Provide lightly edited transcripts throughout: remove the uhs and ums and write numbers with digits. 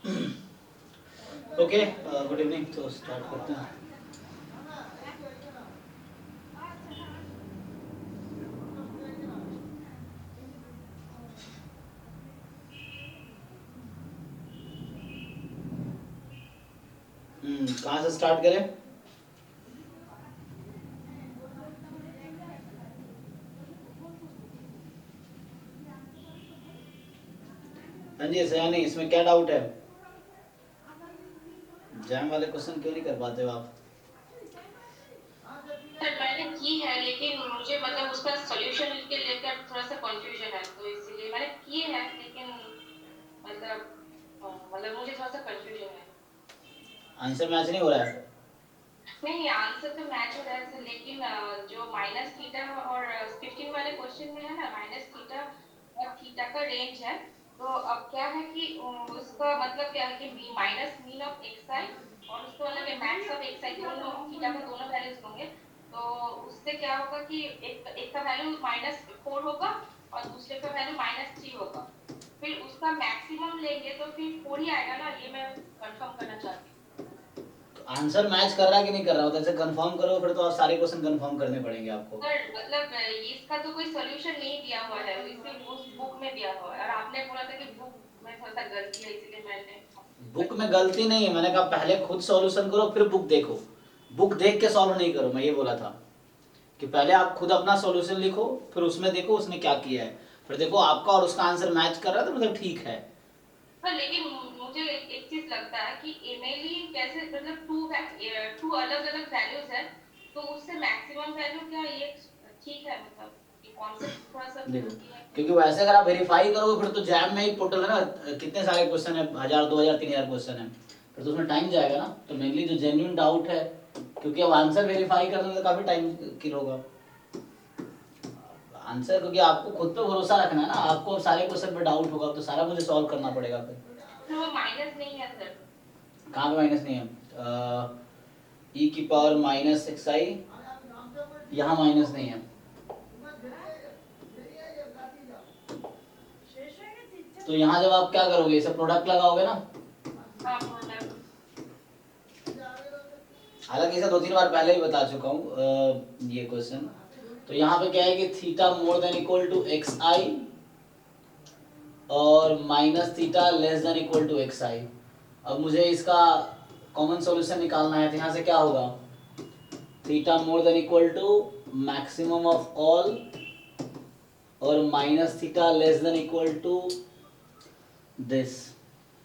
Okay, good evening. तो start करते हैं। कहाँ से स्टार्ट करें? हाँ जी सयानी, इसमें क्या डाउट है? जैम वाले क्वेश्चन क्यों नहीं कर पाते हो आप? सर मैंने की है लेकिन मुझे मतलब उसका सॉल्यूशन के लेकर थोड़ा सा कंफ्यूजन है, तो इसीलिए मैंने किए हैं लेकिन मतलब मतलब मुझे थोड़ा सा कंफ्यूजन है। आंसर मैच नहीं हो रहा है? नहीं, आंसर तो मैच हो रहा है सर, लेकिन जो माइनस थीटा और 15 वाले क्वेश्चन में है ना, माइनस थीटा और थीटा का रेंज है। तो अब क्या है कि उसका मतलब क्या है कि minus mean of x i और उसका मतलब मैक्स ऑफ एक्स आई, दोनों थीटा का दोनों वैल्यूज होंगे। तो उससे क्या होगा कि एक का वैल्यू -4 होगा और दूसरे का वैल्यू -3 होगा। फिर उसका मैक्सिमम लेंगे तो फिर 4 ही आएगा ना, ये मैं कंफर्म करना चाहती हूँ। तो आंसर मैच कर रहा है कि नहीं कर रहा हो, तो ऐसे कंफर्म करो, फिर तो आप सारे क्वेश्चन कंफर्म करने पड़ेंगे आपको। सर मतलब इसका तो कोई सॉल्यूशन नहीं दिया हुआ है, इसी उस बुक में दिया हुआ है और आपने बोला था कि बुक में थोड़ा सा गलती है, इसीलिए मैंने आपको बुक में कंफर्म किया। गलती नहीं है, मैंने कहा पहले खुद सॉल्यूशन करो फिर बुक देखो। बुक देख के सॉल्व नहीं करो, मैं ये बोला था कि पहले आप खुद अपना सॉल्यूशन लिखो, फिर उसमें देखो उसने क्या किया है। फिर देखो आपका और उसका आंसर मैच कर रहा है तो मतलब ठीक है। हाँ, लेकिन मुझे एक चीज लगता है कि एमएलई कैसे मतलब टू अलग अलग वैल्यूज है, तो उससे मैक्सिमम वैल्यू क्या ये ठीक है, मतलब ये कॉन्सेप्ट थोड़ा सा देखो, ये है। क्योंकि वैसे अगर आप वेरीफाई करोगे फिर तो जैम में ही पोर्टल है ना, कितने सारे क्वेश्चन है, 1000 2000 3000 क्वेश्चन है, फिर तो उसमें टाइम जाएगा ना। तो मेनली जो जेन्युइन डाउट है, क्योंकि अब आंसर वेरीफाई करने में तो काफी टाइम किल होगा। आंसर, क्योंकि आपको खुद पे भरोसा रखना है ना, आपको सारे क्वेश्चन पे डाउट होगा तो सारा मुझे सॉल्व करना पड़ेगा फिर। तो वो माइनस नहीं है सर। कहाँ पे माइनस नहीं है? ई की पावर माइनस एक्स आई, यहाँ माइनस नहीं है। तो यहाँ जब आप क्या करोगे, इसे प्रोडक्ट लगाओगे ना। हाँ, प्रोडक्ट। हालांकि इसे 2 3 बार पहले ही बता चुका हूँ ये क्वेश्चन। तो यहाँ पे क्या है कि theta more than equal to x i और minus theta less than equal to x i. अब मुझे इसका कॉमन सॉल्यूशन निकालना है, तो यहाँ से क्या होगा, theta more than equal to maximum of all और minus theta less than equal to this.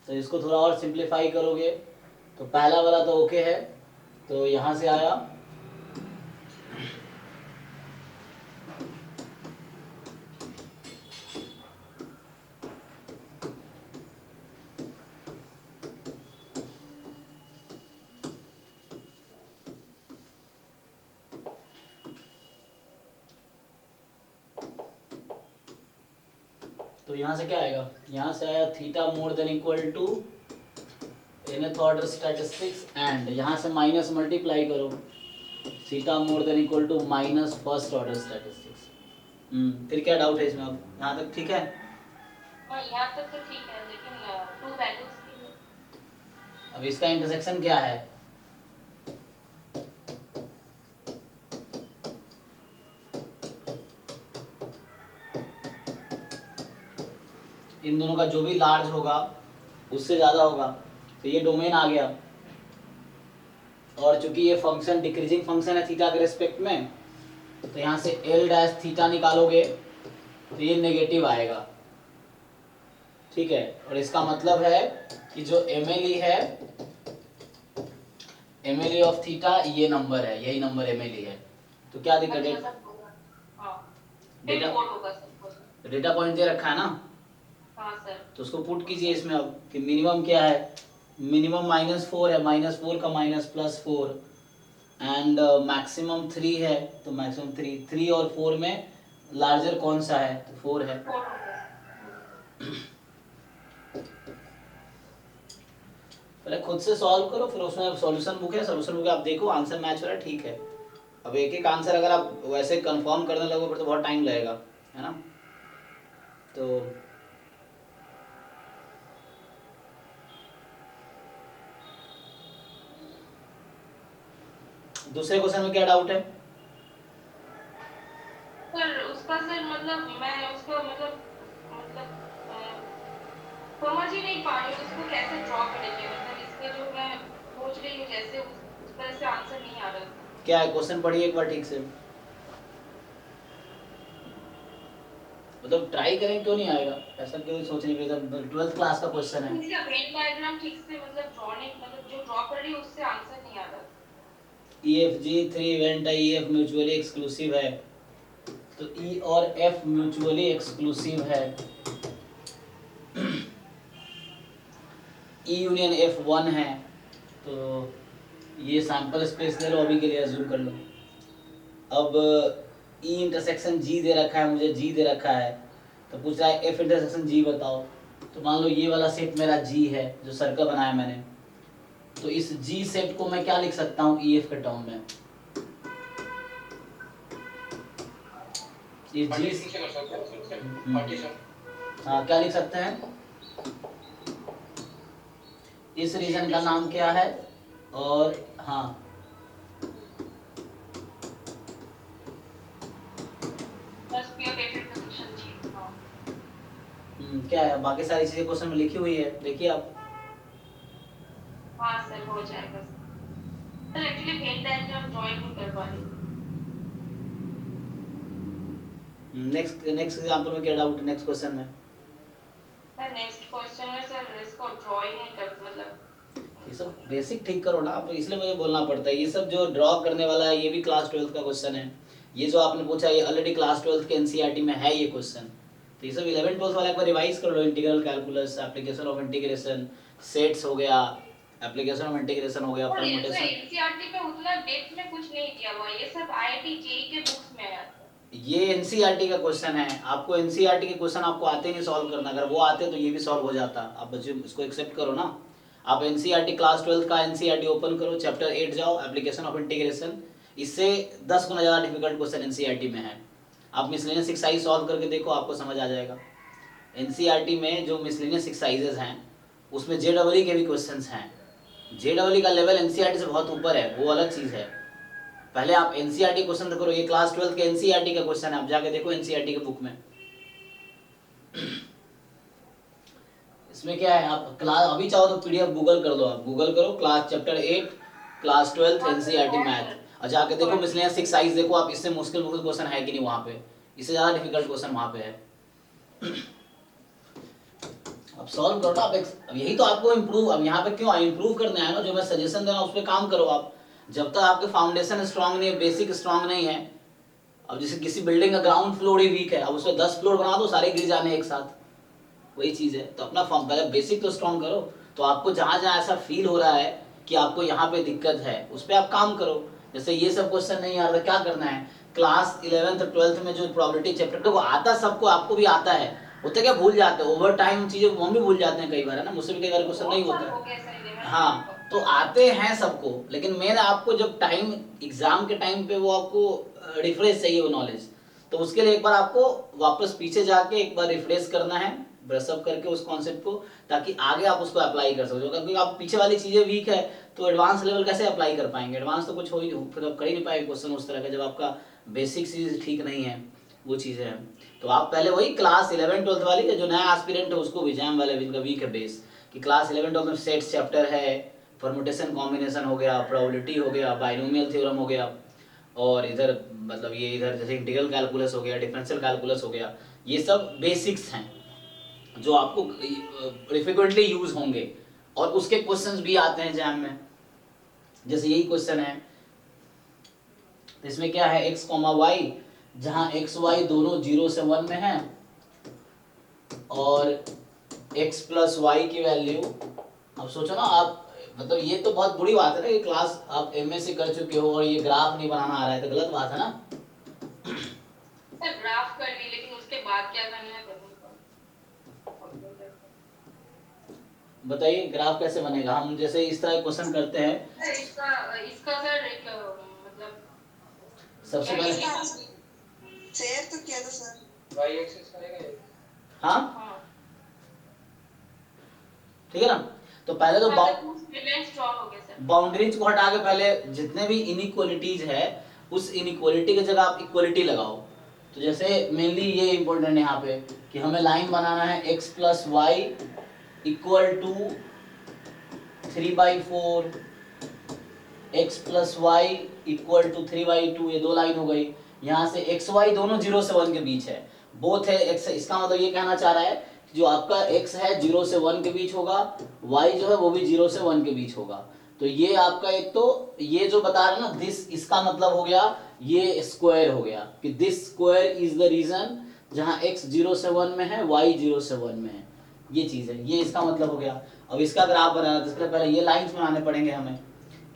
तो इसको थोड़ा और सिंप्लीफाई करोगे तो पहला वाला तो ओके है, तो यहाँ से आया तो यहाँ से क्या आएगा, यहाँ से आया theta more than equal to nth order statistics and यहाँ से माइनस मल्टीप्लाई करो, theta more than equal to minus first order statistics. फिर क्या डाउट है इसमें, अब यहाँ तक ठीक है? हाँ, यहाँ तक तो ठीक है, लेकिन टू वैल्यूज के लिए। अब इसका इंटरसेक्शन क्या है? इन दोनों का जो भी लार्ज होगा उससे ज़्यादा होगा, तो ये डोमेन आ गया। और चूंकि ये फंक्शन डिक्रीजिंग फंक्शन है थीटा के रिस्पेक्ट में, तो यहाँ से एल डैश थीटा निकालोगे तो ये नेगेटिव आएगा। ठीक है, और इसका मतलब है कि जो एम एल ई है, M L E of theta ये नंबर है, यही नंबर एम एल ई है। तो क्या दिक्कत है? अच्छा सर, होगा। हाँ, फिर डेटा 4 होगा सर, बोलो। डेटा पॉइंट दे रखा है ना, हाँ सर। तो उसको पुट कीजिए इसमें अब कि मिनिमम क्या है। मिनिमम -4 है, -4 का माइनस +4 एंड मैक्सिमम 3 है, तो मैक्सिमम 3 और 4 में लार्जर कौन सा है, तो 4 है। 4 होगा। पहले खुद से सॉल्व करो, फिर उसमें सॉल्यूशन बुक है, सॉल्यूशन बुक आप देखो, आंसर मैच हो रहा है ठीक है। अब एक एक आंसर अगर आप वैसे कंफर्म करने लगो फिर तो बहुत टाइम लगेगा, है ना। तो दूसरे क्वेश्चन में क्या डाउट है? सर उसका सर मतलब मैं उसको मतलब समझ ही नहीं पा रही हूँ उसको कैसे ड्रॉ करेंगे, मतलब इसका जो मैं सोच रही हूँ जैसे उस तरह से आंसर नहीं आ रहा। क्या है क्वेश्चन, पढ़िए एक बार ठीक से, मतलब ट्राई करें, क्यों नहीं आएगा, ऐसा क्यों सोचने के लिए, 12th क्लास का क्वेश्चन है। इसका वेन डायग्राम ठीक से मतलब ड्रॉ नहीं, मतलब जो ड्रॉ कर रही हूँ उससे आंसर नहीं आ रहा। EFG3 इवेंट है, EF म्यूचुअली एक्सक्लूसिव है, तो E और F म्यूचुअली एक्सक्लूसिव है, E यूनियन F1 है, तो ये सैंपल स्पेस ले लो अभी के लिए, अज्यूम कर लो। अब E इंटरसेक्शन G दे रखा है, मुझे G दे रखा है, तो पूछ रहा है F इंटरसेक्शन G बताओ, तो मान लो ये वाला सेट मेरा G है जो सर्कल बनाया मैंने, तो इस G सेट को मैं क्या लिख सकता हूँ EF के टर्म में, ये G हाँ क्या लिख सकते हैं, इस रीजन का नाम क्या है, और हाँ क्या है, बाकी सारी चीजें क्वेश्चन में लिखी हुई है, देखिए आप। हाँ सर हो जाएगा sir, actually Venn diagram drawing नहीं कर पा रही। नेक्स्ट नेक्स्ट एग्जांपल में क्या डाउट है, नेक्स्ट क्वेश्चन में? सर नेक्स्ट क्वेश्चन में सर इसको ड्राइंग नहीं कर मतलब ये सब बेसिक ठीक करो ना आप, इसलिए मुझे बोलना पड़ता है, ये सब जो ड्रॉ करने वाला है ये भी क्लास 12th का क्वेश्चन है, ये जो आपने पूछा ये ऑलरेडी क्लास 12th के एनसीईआरटी में है ये क्वेश्चन, तो ये सब 11 12th वाला एक बार रिवाइज कर लो, integral calculus, application of integration, sets हो गया, एप्लीकेशन ऑफ इंटीग्रेशन हो गया, और सर परम्यूटेशन। एनसीईआरटी में उतना डेप्थ में कुछ नहीं दिया हुआ, ये सब आईआईटी जेई के बुक्स में है। ये एनसीईआरटी का क्वेश्चन है, आपको एनसीईआरटी के क्वेश्चन आपको आते नहीं सॉल्व करना, अगर वो आते तो ये भी सॉल्व हो जाता, आप बच्चे इसको एक्सेप्ट करो ना। आप एनसीईआरटी क्लास 12th का एनसीईआरटी ओपन करो, चैप्टर 8 जाओ, एप्लीकेशन ऑफ इंटीग्रेशन, इससे 10 गुना ज़्यादा डिफिकल्ट क्वेश्चन एनसीईआरटी में है, आप मिसलेनियस एक्सरसाइज सॉल्व करके देखो, आपको समझ आ जाएगा। एनसीईआरटी में जो मिसलेनियस एक्सरसाइजेज हैं उसमें जेडब्ल्यू के भी क्वेश्चन हैं, जेडब्ल्यू का लेवल एनसीईआरटी से बहुत ऊपर है, वो अलग चीज़ है। पहले आप एनसीईआरटी क्वेश्चन करो, ये क्लास 12th के एनसीईआरटी का क्वेश्चन है, आप जाके देखो एनसीईआरटी के बुक में। इसमें क्या है, आप क्लास अभी चाहो तो पीडीएफ गूगल कर लो, आप गूगल करो क्लास चैप्टर 8 क्लास 12th हाँ सर एनसीईआरटी है मैथ, सर। और जाके देखो मिसलेनियस एक्सरसाइज देखो आप, इससे मुश्किल मुश्किल क्वेश्चन है कि नहीं वहाँ पे, इससे ज़्यादा डिफिकल्ट क्वेश्चन वहाँ पे है। अब सॉल्व करो ना आप, अब यही तो आपको इम्प्रूव, अब यहाँ पे क्यों इम्प्रूव करने आए ना, जो मैं सजेशन दे रहा हूँ उस पर काम करो आप, जब तक आपके फाउंडेशन स्ट्रांग नहीं है, बेसिक स्ट्रांग नहीं है। अब जैसे किसी बिल्डिंग का ग्राउंड फ्लोर ही वीक है, अब उसमें 10 फ्लोर बना दो, सारे गिर जाने एक साथ, वही चीज है, तो अपना फॉर्म पहले बेसिक तो स्ट्रांग करो, तो आपको जहां जहां ऐसा फील हो रहा है कि आपको यहाँ पे दिक्कत है उस पर आप काम करो। जैसे ये सब क्वेश्चन नहीं आ रहा, क्या करना है, क्लास 11th 12th में जो प्रोबेबिलिटी चैप्टर को आता सबको, आपको भी आता है, होते क्या भूल जाते हैं ओवर टाइम चीजें, हम भी भूल जाते हैं कई बार, है ना, मुझसे भी कई बार क्वेश्चन नहीं बहुत होता साल हो है। गया सर 11 12 हाँ तो आते हैं सबको, लेकिन मेन आपको जब टाइम एग्जाम के टाइम पे वो आपको रिफ्रेश चाहिए वो नॉलेज, तो उसके लिए एक बार आपको वापस पीछे जाके एक बार रिफ्रेश करना है, ब्रशअप करके उस कॉन्सेप्ट को, ताकि आगे आप उसको अप्लाई कर सको, क्योंकि आप पीछे वाली चीजें वीक है तो एडवांस लेवल कैसे अप्लाई कर पाएंगे, एडवांस तो कुछ हो ही, फिर आप कर ही नहीं पाएंगे क्वेश्चन उस तरह का जब आपका बेसिक चीज ठीक नहीं है, वो चीजें हैं। तो आप पहले वही क्लास 11 12th वाली जो नया एस्पिरेंट है उसको भी, जैम वाले जिनका वीक है बेस, कि क्लास 11 12 में सेट्स चैप्टर है, परमुटेशन कॉम्बिनेशन हो गया, प्रोबेबिलिटी हो गया, बाइनोमियल थ्योरम हो गया, और इधर मतलब ये इधर जैसे इंटीग्रल कैलकुलस हो गया, डिफरेंशियल कैलकुलस हो गया, ये सब बेसिक्स हैं जो आपको फ्रिक्वेंटली यूज होंगे, और उसके क्वेश्चंस भी आते हैं एग्जाम में, जैसे यही क्वेश्चन है, इसमें क्या है x कॉमा वाई, जहां एक्स वाई दोनों 0 से 1 में है, और x प्लस वाई की वैल्यू, अब सोचो ना आप, मतलब ये तो बहुत बुरी बात है ना कि क्लास आप एमएससी कर चुके हो और ये ग्राफ नहीं बनाना आ रहा है, तो गलत बात है ना। सर ग्राफ कर ली, लेकिन उसके बाद क्या करना है बताइए ग्राफ कैसे बनेगा, हम जैसे इस तरह क्वेश्चन करते हैं। सर इसका इसका सर एक मतलब सबसे पहले शेयर तो किया था सर, वाई एक्सिस करेगा ये। हाँ हाँ ठीक है ना, तो पहले तो स्ट्रॉन्ग हो गया सर। बाउंड्रीज को हटा के पहले जितने भी इनइक्वालिटीज है उस इनइक्वालिटी की जगह आप इक्वालिटी लगाओ। तो जैसे मेनली ये इंपॉर्टेंट है यहाँ पे कि हमें लाइन बनाना है x plus y equal to 3/4, x plus y equal to 3/2, ये दो लाइन हो गई। यहाँ से x y दोनों 0 से 1 के बीच है, बोथ है x, इसका मतलब ये कहना चाह रहा है जो आपका x है 0 से 1 के बीच होगा, y जो है वो भी 0 से 1 के बीच होगा। तो ये आपका एक तो ये जो बता रहे ना दिस, इसका मतलब हो गया ये स्क्वायर हो गया कि this square is the region जहाँ x 0 से 1 में है, y 0 से 1 में है, ये चीज है, ये इसका मतलब हो गया। अब इसका ग्राफ बनाना तो इसके लिए पहले ये लाइंस बनाने पड़ेंगे हमें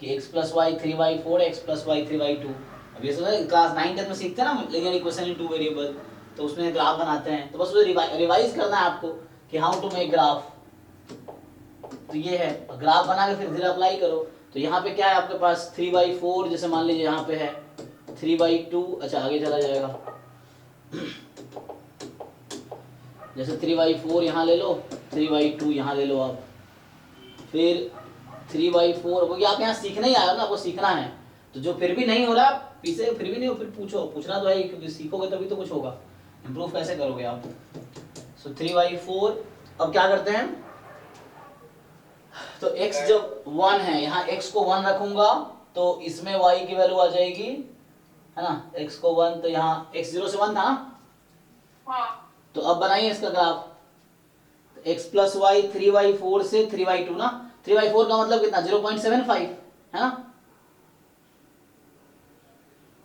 कि x plus y 3/4, x plus y 3/2। अब ये सब क्लास 9 10 में सीखते हैं ना linear equation in two variable, तो उसमें ग्राफ बनाते हैं। तो बस उसे रिवाइज करना है आपको कि हाउ टू मेक ग्राफ। तो ये है ग्राफ बना के फिर धीरे अप्लाई करो। तो यहाँ पे क्या है आपके पास 3/4, जैसे मान लीजिए यहाँ पे है 3/2, अच्छा आगे चला जाएगा जैसे 3/4 यहाँ ले लो, 3/2 यहाँ ले लो आप, फिर 3/4 क्योंकि आप यहाँ सीखने ही आए हो ना, आपको सीखना है। तो जो फिर भी नहीं हो रहा पीछे फिर भी नहीं हो, फिर पूछो, पूछना तो है क्योंकि सीखोगे तभी तो कुछ होगा, इम्प्रूव कैसे करोगे आप। सो 3/4 अब क्या करते हैं, तो x जब 1 है यहाँ x को 1 रखूंगा तो इसमें y की वैल्यू आ जाएगी, है ना, x को 1, तो यहाँ x 0 से 1 था ना, तो अब बनाइए इसका ग्राफ। x प्लस वाई 3/4 से 3/2 ना, 3/4 का मतलब कितना 0.75 है ना,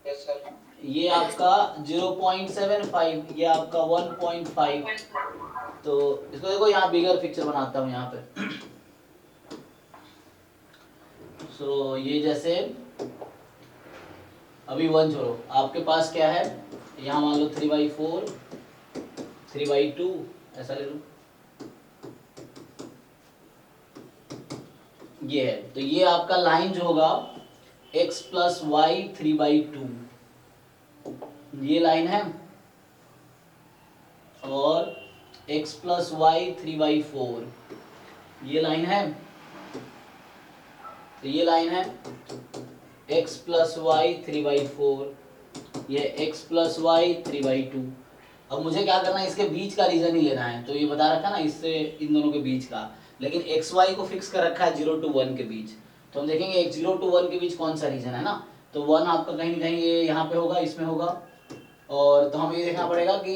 यस सर। ये आपका 0.75, ये आपका 1.5। तो इसको देखो यहाँ बिगर पिक्चर बनाता हूँ यहाँ पे सो ये जैसे अभी 1 छोड़ो, आपके पास क्या है यहाँ मान लो 3/4 3/2 ऐसा ले लो, ये है। तो ये आपका लाइन जो होगा x प्लस वाई 3/2, ये लाइन है, और x प्लस वाई 3/4 ये लाइन है, तो ये लाइन है x प्लस वाई 3/4, ये x प्लस वाई 3/2। अब मुझे क्या करना है, इसके बीच का रीजन ही लेना है। तो ये बता रखा ना इससे इन दोनों के बीच का, लेकिन एक्स वाई को फिक्स कर रखा है 0 to 1 के बीच। तो हम देखेंगे 0 to 1 के बीच कौन सा रीजन है ना, तो 1 आपका कहीं ना कहीं ये यहाँ पे होगा, इसमें होगा, और तो हमें ये देखना पड़ेगा कि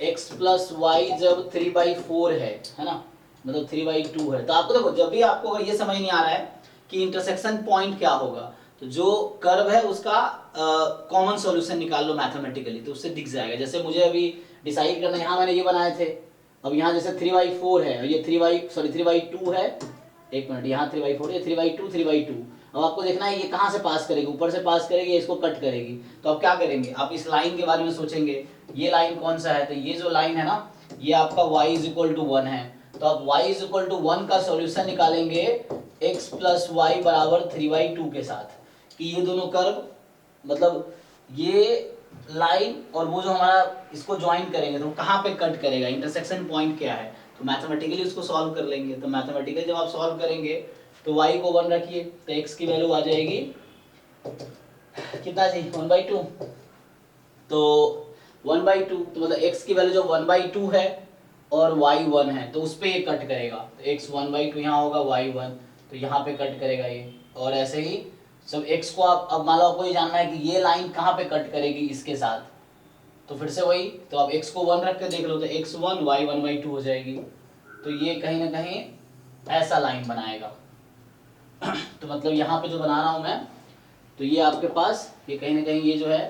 x प्लस वाई जब 3/4 है ना, मतलब 3/2 है। तो आपको देखो जब भी आपको अगर ये समझ नहीं आ रहा है कि इंटरसेक्शन पॉइंट क्या होगा, तो जो कर्व है उसका कॉमन सॉल्यूशन निकाल लो मैथमेटिकली, तो उससे दिख जाएगा। जैसे मुझे अभी डिसाइड करना है, यहाँ मैंने ये बनाए थे, अब यहाँ जैसे 3/4 है, ये 3/2 है, एक मिनट, यहाँ 3/4 है, 3/2 3/2। अब आपको देखना है ये कहाँ से पास करेगी, ऊपर से पास करेगी, इसको कट करेगी। तो अब क्या करेंगे, आप इस लाइन के बारे में सोचेंगे, ये लाइन कौन सा है, तो ये जो लाइन है ना, ये आपका y = 1 है। तो आप y = 1 का सॉल्यूशन निकालेंगे x प्लस वाई बराबर 3/2 के साथ, कि ये दोनों कर्व मतलब ये लाइन और वो जो हमारा इसको ज्वाइन करेंगे तो कहाँ पे कट करेगा, इंटरसेक्शन पॉइंट क्या है, तो मैथमेटिकली उसको सॉल्व कर लेंगे। तो मैथमेटिकली जब आप सॉल्व करेंगे तो y को 1 रखिए, तो x की वैल्यू आ जाएगी कितना जी 1/2, तो 1/2, तो मतलब x की वैल्यू जो 1/2 है और y 1 है, तो उस पे ये कट करेगा, तो x 1/2 यहाँ होगा, y 1, तो यहाँ पे कट करेगा ये। और ऐसे ही सब x को आप, अब मान लो आपको ये जानना है कि ये लाइन कहाँ पे कट करेगी इसके साथ, तो फिर से वही, तो आप x को 1 रख के देख लो, तो x 1 y 1/2 हो जाएगी। तो ये कहीं ना कहीं ऐसा लाइन बनाएगा तो मतलब यहाँ पे जो बना रहा हूँ मैं, तो ये आपके पास ये कहीं ना कहीं ये जो है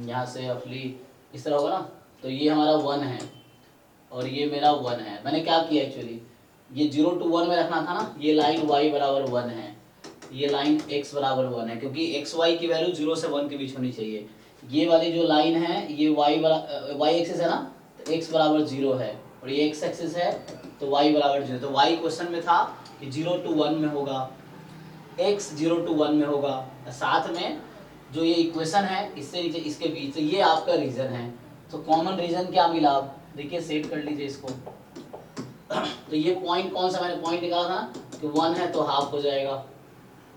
यहाँ से रफली इस तरह होगा ना, तो ये हमारा 1 है और ये मेरा 1 है। मैंने क्या किया एक्चुअली, ये 0 to 1 में रखना था ना, ये लाइन y बराबर 1 है, ये लाइन x बराबर 1 है, क्योंकि x y की वैल्यू 0 से 1 के बीच होनी चाहिए। ये वाली जो लाइन है ये y एक्सिस है ना, तो x बराबर 0 है, और ये x एक्सिस है तो y बराबर 0। तो y क्वेश्चन में था कि 0 to 1 में होगा, x 0 to 1 में होगा, साथ में जो ये इक्वेशन है इससे नीचे इसके बीच, तो ये आपका रीजन है। तो कॉमन रीजन क्या मिला, देखिए सेट कर लीजिए इसको। तो ये पॉइंट कौन सा मैंने पॉइंट निकाला था कि 1 है तो हाफ हो जाएगा,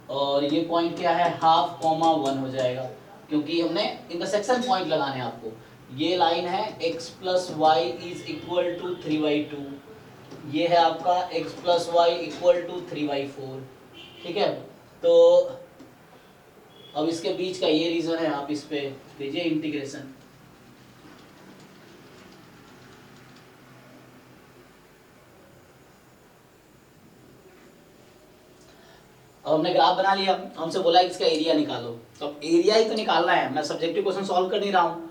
और ये पॉइंट क्या है, हाफ कॉमा 1 हो जाएगा, क्योंकि हमने इंटरसेक्शन पॉइंट लगाने हैं आपको। ये लाइन है x plus y is equal to 3/2, ये है आपका x plus y equal to 3/4, ठीक है। तो अब इसके बीच का ये रीजन है, आप इस पे कीजिए इंटीग्रेशन। अब हमने ग्राफ बना लिया, हमसे बोला इसका एरिया निकालो, तो अब एरिया ही तो निकालना है, मैं सब्जेक्टिव क्वेश्चन सॉल्व कर नहीं रहा हूँ।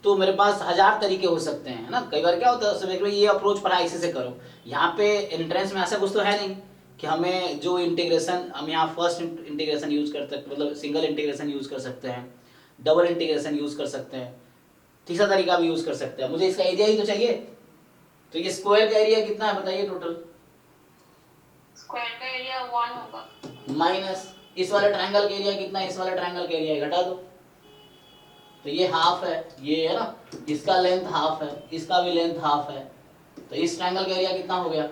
तो मेरे पास 1000 तरीके हो सकते हैं, है ना। कई बार क्या होता है सब्जेक्ट में ये अप्रोच पढ़ा इसी से करो, यहाँ पे एंट्रेंस में ऐसा कुछ तो है नहीं कि हमें जो इंटीग्रेशन, हम यहाँ फर्स्ट इंटीग्रेशन यूज कर सकते, मतलब सिंगल इंटीग्रेशन यूज कर सकते हैं, डबल इंटीग्रेशन यूज कर सकते हैं, तीसरा तरीका भी यूज कर सकते हैं। मुझे इसका एरिया ही तो चाहिए। तो ये स्क्वायर का एरिया कितना है बताइए टोटल? स्क्वायर का एरिया 1 होगा, माइनस इस वाले ट्रायंगल का एरिया कितना है, इस वाले ट्रायंगल का एरिया घटा दो, तो ये हाफ है, ये है ना, इसका लेंथ हाफ है, इसका भी लेंथ हाफ है, तो इस ट्रायंगल का एरिया कितना हो गया?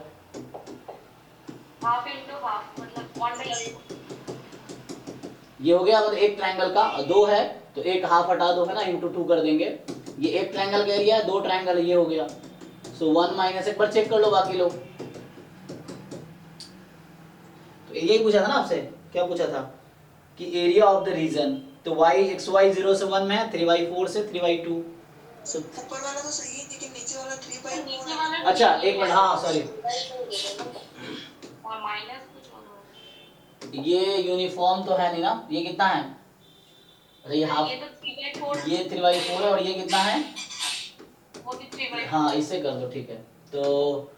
हाफ इंटू हाफ मतलब 1/2। ये हो गया, मतलब एक ट्रायंगल का, दो है तो एक हाफ हटा दो, है ना, इंटू 2 कर देंगे। ये एक ट्रायंगल का एरिया है, दो ट्रायंगल, ये हो गया। सो 1 माइनस, एक बार चेक कर लो बाकी लोग। तो यही पूछा था ना आपसे, क्या पूछा था कि एरिया ऑफ द रीजन, तो y x y 0 से 1 में है, 3/4 से 3/2। ऊपर वाला तो सही है लेकिन नीचे वाला 3/4 नीचे है। वाला अच्छा एक मिनट, हाँ सॉरी, और माइनस कुछ होगा, ये यूनिफॉर्म तो है नहीं ना, ये कितना है? अरे ये हाफ, ये तो 3/4, ये 3/4 है, और ये कितना है? वो भी 3/4। हाँ इससे कर दो, ठीक है। तो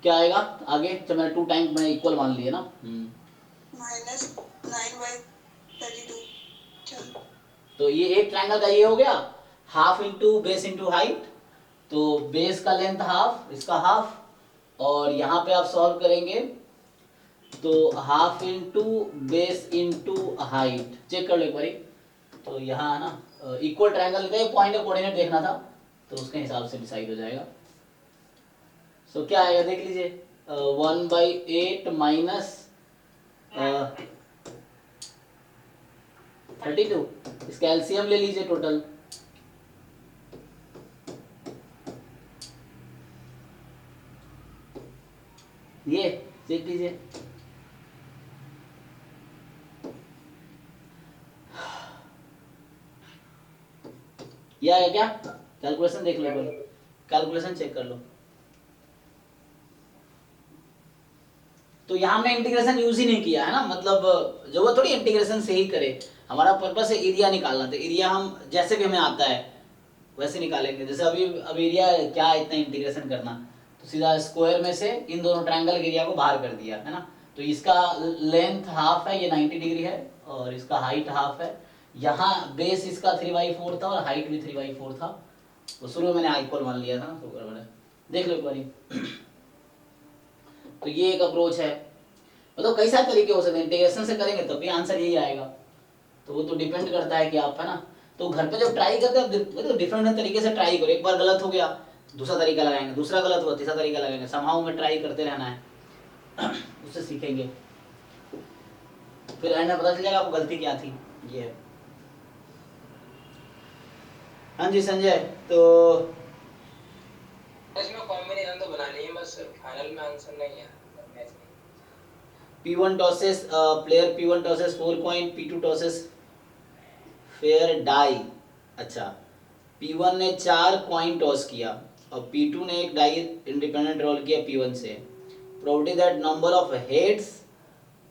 क्या आएगा आगे, तो मैंने 2 टाइम मैं इक्वल मान लिए ना। माइनस 9/32। चलो तो ये एक ट्रायंगल का ये हो गया, half into base into height, तो बेस का लेंथ हाफ, इसका हाफ, और यहाँ पे आप सॉल्व करेंगे तो half into base into height, check कर लो एक बारी। तो यहाँ है ना इक्वल ट्रायंगल, पॉइंट का कोऑर्डिनेट देखना था, तो उसके हिसाब से डिसाइड हो जाएगा। सो क्या आएगा देख लीजिए, 1/8 माइनस 32, इसका एलसीएम ले लीजिए टोटल, ये देख लीजिए। ये आया क्या? कैलकुलेशन देख लो, कैलकुलेशन चेक कर लो। तो यहाँ हमने इंटीग्रेशन यूज ही नहीं किया है ना, मतलब जरूरत थोड़ी इंटीग्रेशन से ही करे, हमारा पर्पस है एरिया निकालना। तो एरिया हम जैसे भी हमें आता है वैसे निकालेंगे। जैसे अब एरिया क्या इतना इंटीग्रेशन करना, तो सीधा स्क्वायर में से इन दोनों ट्रायंगल के एरिया को बाहर कर दिया, है ना। तो इसका लेंथ हाफ है, ये 90 डिग्री है, और इसका हाइट हाफ है। यहाँ बेस इसका 3/4 था और हाइट भी 3/4 था, तो शुरू में मैंने इक्वल मान लिया था ना, तो गड़बड़ है, देख लो एक बारी। तो ये एक अप्रोच है, मतलब कई सारे तरीके हो सकते हैं, इंटीग्रेशन से करेंगे तब भी आंसर यही आएगा। तो वो तो डिपेंड करता है कि आप, है ना, तो घर पे जब ट्राई करते हैं तो डिफरेंट तरीके से ट्राई करो। एक बार गलत हो गया दूसरा तरीका लगाएंगे, दूसरा गलत हुआ तीसरा तरीका लगाएंगे, समहाउ में ट्राई करते रहना है। उससे सीखेंगे, फिर एंड में पता चल जाएगा आपको गलती क्या थी। ये है। हाँ जी संजय, तो इसमें कॉम्बिनेशन तो बना लिए, बस फाइनल में आंसर नहीं है। P1 tosses player P1 tosses 4 coin, P2 tosses fair die। अच्छा, P1 ने 4 कॉइन टॉस किया और P2 ने एक डाई इंडिपेंडेंट रोल किया P1 से। Probability that number of heads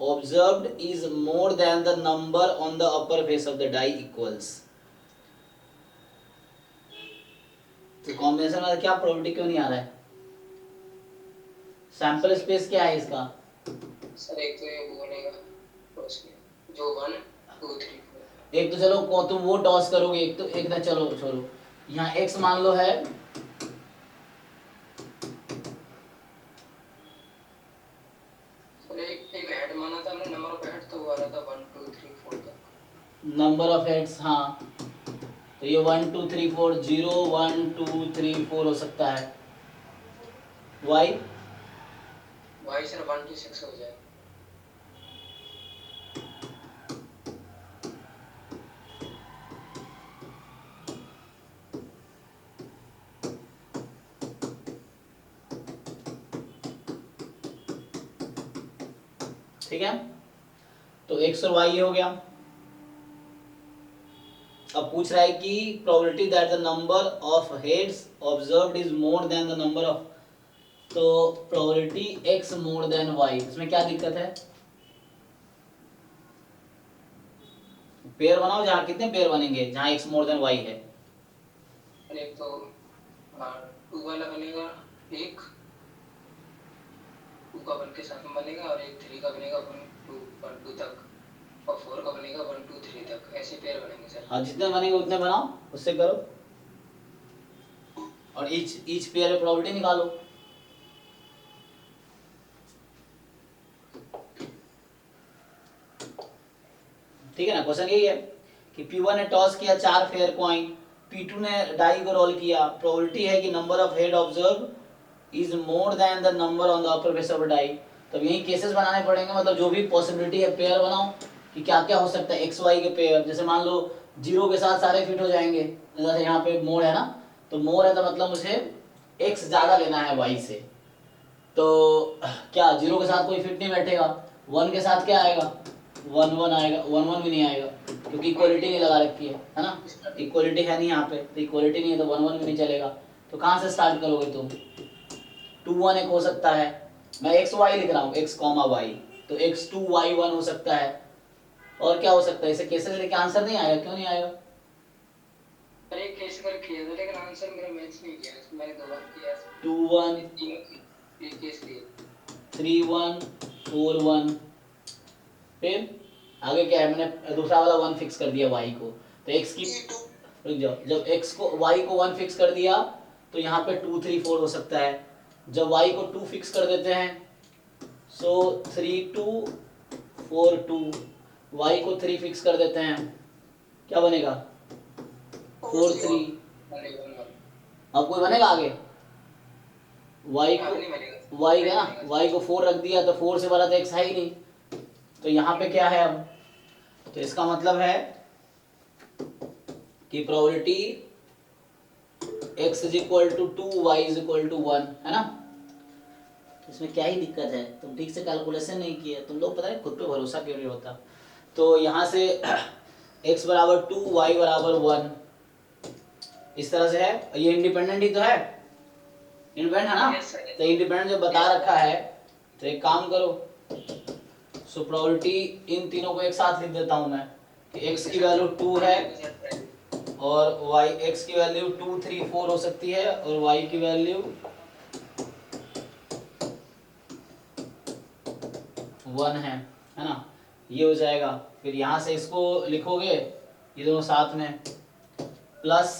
observed is more than the number on the upper face of the die equals. तो combination में क्या प्रोबेबिलिटी क्यों नहीं आ रहा है? सैंपल स्पेस क्या है इसका? सर एक तो ये बोलेगा टॉस किया जो 1 2 3 4, एक तो चलो तुम वो टॉस करोगे, एक तो एक ना, चलो छोड़ो, यहाँ x मान लो है, सर एक हेड माना था हमने, नंबर ऑफ हेड तो वो आ रहा था 1 2 3 4 तक। नंबर ऑफ हेड्स, हाँ, तो ये 1 2 3 4 0 1 2 3 4 हो सकता है। वाई वाई सर 1 to 6 हो जाए। ठीक है, तो एक्स और वाई हो गया। अब पूछ रहा है कि probability that the number of heads observed is more than the number of, तो probability x more than y, इसमें क्या दिक्कत है? पेयर बनाओ, जहां कितने पेयर बनेंगे जहां एक्स मोर देन वाई है? एक तो 2 वाला बनेगा, एक 2 का 1 के साथ में बनेगा, और एक 3 का बनेगा 1 2 तक, और 4 का बनेगा 1 2 3 तक, ऐसे पेयर बनेंगे सर। हाँ, जितने बनेंगे उतने बनाओ, उससे करो, और ईच पेयर में प्रोबेबिलिटी निकालो। ठीक है ना, क्वेश्चन यही है कि P1 ने टॉस किया 4 फेयर कॉइन, P2 ने डाई को रोल किया, प्रोबेबिलिटी है कि number of head observe is more than the number on the upper face of die. तब यही केसेस बनाने पड़ेंगे, मतलब जो भी पॉसिबिलिटी है पेयर बनाओ कि क्या क्या हो सकता है एक्स वाई के पेयर। जैसे मान लो 0 के साथ सारे फिट हो जाएंगे, जैसे यहाँ पे मोर है ना, तो मोर है तो मतलब मुझे एक्स ज्यादा लेना है वाई से, तो क्या 0 के साथ कोई फिट नहीं बैठेगा, 1 के साथ क्या आएगा, 1 1 आएगा, 1 1 भी नहीं आएगा, क्योंकि इक्वलिटी नहीं लगा रखी है ना, इक्वलिटी है नहीं यहाँ पे, तो इक्वलिटी नहीं है तो 1 1 भी नहीं चलेगा। तो कहाँ से स्टार्ट करोगे तुम? 2 1 एक हो सकता है, मैं एक्स वाई लिख रहा हूँ, एक्स कॉमा वाई, तो एक्स 2 वाई 1 हो सकता है। और क्या हो सकता है, इसे केसेस लेके आंसर नहीं आएगा, क्यों नहीं आएगा? पर एक केस कर किया था, लेकिन आंसर मेरा मैच नहीं किया, मैंने 2 बार किया। 2 1 एक केस किया 3 1 4 1, फिर आगे क्या है, मैंने दूसरा वाला 1 फिक्स कर दिया y को, तो x की, रुक जाओ, जब x को y को 1 फिक्स कर दिया तो यहाँ पे 2 3 4 हो सकता है। जब y को 2 फिक्स कर देते हैं, सो 3 2 4 2, y को 3 फिक्स कर देते हैं, क्या बनेगा? 4 3। अब कोई बनेगा आगे? y को y है ना, y को 4 रख दिया तो 4 से बड़ा तो x है ही नहीं, तो यहाँ पे क्या है अब? तो इसका मतलब है कि probability x is equal to 2 y is equal to 1 है ना। तो इसमें क्या ही दिक्कत है, तुम ठीक से कैलकुलेशन नहीं किए, तुम लोग पता है खुद पे भरोसा क्यों नहीं होता। तो यहाँ से x बराबर 2 y बराबर 1, इस तरह से है, ये इंडिपेंडेंट ही तो है, इंडिपेंडेंट है ना, तो इंडिपेंडेंट जब बता रखा है तो एक काम करो, सो प्रोबेबिलिटी इन तीनों को एक साथ लिख देता हूं मैं कि x की वैल्यू 2 है और y, x की वैल्यू 2 3 4 हो सकती है और y की वैल्यू 1 है ना, ये हो जाएगा। फिर यहाँ से इसको लिखोगे, ये दोनों साथ में प्लस,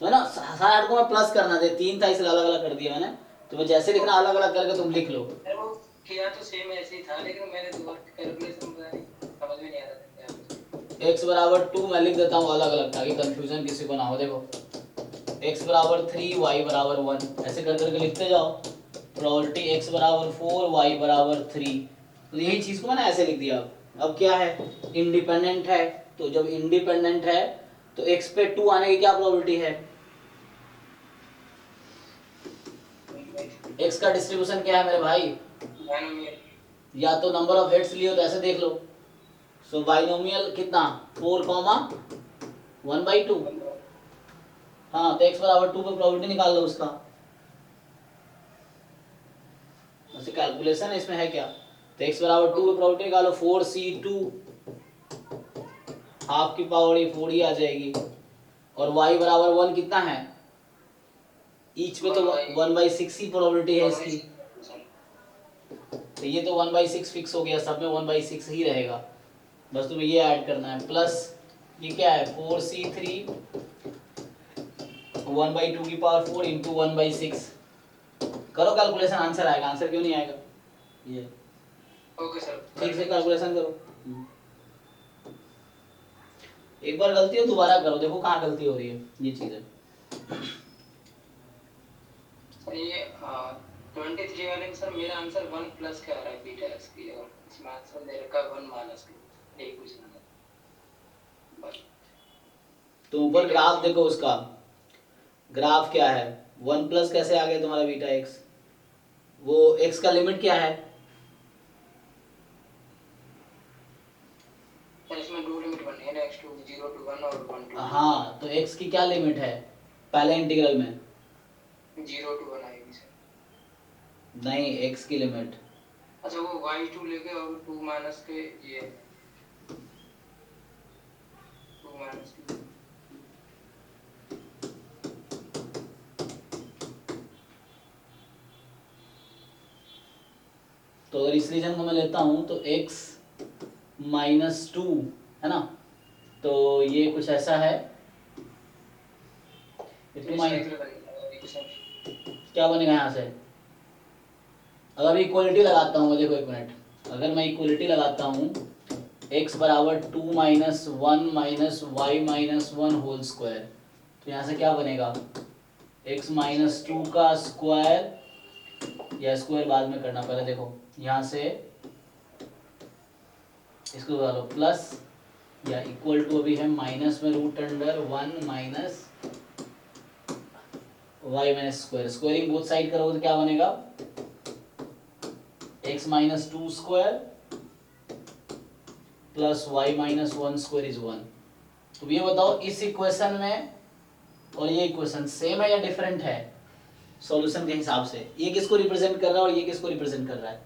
सो है ना, सारे आठ को मैं प्लस करना दे, 3 था इसलिए अलग अलग कर दिया मैंने, तो मैं जैसे लिखना अलग अलग करके तुम लिख लो। वो किया तो सेम ऐसे ही था, लेकिन मैंने दोबारा कैलकुलेशन समझ में नहीं आ रहा था। x बराबर 2 मैं लिख देता हूँ अलग अलग ताकि कंफ्यूजन किसी को ना हो। देखो x बराबर 3 y बराबर 1, ऐसे कर करके लिखते जाओ, प्रोबेबिलिटी x बराबर 4 y बराबर 3, तो यही चीज को मैंने ऐसे लिख दिया। अब क्या है, इंडिपेंडेंट है, तो जब इंडिपेंडेंट है तो x पे 2 आने की क्या प्रोबेबिलिटी है? x का डिस्ट्रीब्यूशन क्या है मेरे भाई? या तो नंबर ऑफ हेड्स लियो तो ऐसे देख लो, सो बाइनोमियल कितना 4 1/2, हाँ, तो x बराबर 2 पे प्रोबेबिलिटी निकाल लो उसका, वैसे कैलकुलेशन इसमें है क्या, तो x बराबर 2 पे प्रोबेबिलिटी निकालो, 4c2 हाफ की पावर ये 4 ही आ जाएगी, और y बराबर 1 कितना है, ईच पे तो 1/6 ही प्रोबेबिलिटी है इसकी, तो ये तो 1/6 फिक्स हो गया, सब में 1/6 ही रहेगा, बस तुम्हें ये ऐड करना है, प्लस ये क्या है 4c3 1/2 की पावर 4 इंटू 1/6, करो कैलकुलेशन, आंसर आएगा, आंसर क्यों नहीं आएगा, ये ओके सर, ठीक से कैलकुलेशन करो। एक बार गलती हो दोबारा करो, देखो कहाँ गलती हो रही है, ये चीज है। सर ये 23 वाले में सर मेरा आंसर 1 प्लस का आ रहा है बीटा एक्स की जगह, इसमें आंसर दे रखा है 1 माइनस के, यही क्वेश्चन है बस। तो ऊपर ग्राफ देखो, उसका ग्राफ क्या है, 1 प्लस कैसे आ गया तुम्हारा बीटा एक्स, वो एक्स का लिमिट क्या है? सर इसमें दो लिमिट बनी है ना, x टू 0 टू 1 और 1 टू 2। हाँ, तो एक्स की क्या लिमिट है पहले इंटीग्रल में? 0 टू 1 आएगी सर। नहीं, एक्स की लिमिट। अच्छा वो y2 लेके और 2 माइनस के ये 2 माइनस के। तो अगर इस रीजन को मैं लेता हूँ तो x -2 है ना, तो ये कुछ ऐसा है, तो क्या बनेगा यहाँ से? अगर मैं इक्वलिटी लगाता हूँ, देखो एक मिनट, अगर मैं इक्वलिटी लगाता हूँ x बराबर 2 minus 1 minus y minus 1 whole square, तो यहाँ से क्या बनेगा? x माइनस 2 का स्क्वायर, या स्क्वायर बाद में करना, पहले देखो यहाँ से इसको डालो प्लस या इक्वल टू, अभी है माइनस में root under 1 minus y minus square, squaring both side करोगे तो क्या बनेगा? x minus 2 square plus y minus 1 square is 1। तो ये बताओ इस इक्वेशन में और ये इक्वेशन सेम है या डिफरेंट है सॉल्यूशन के हिसाब से? ये किसको रिप्रेजेंट कर रहा है और ये किसको रिप्रेजेंट कर रहा है?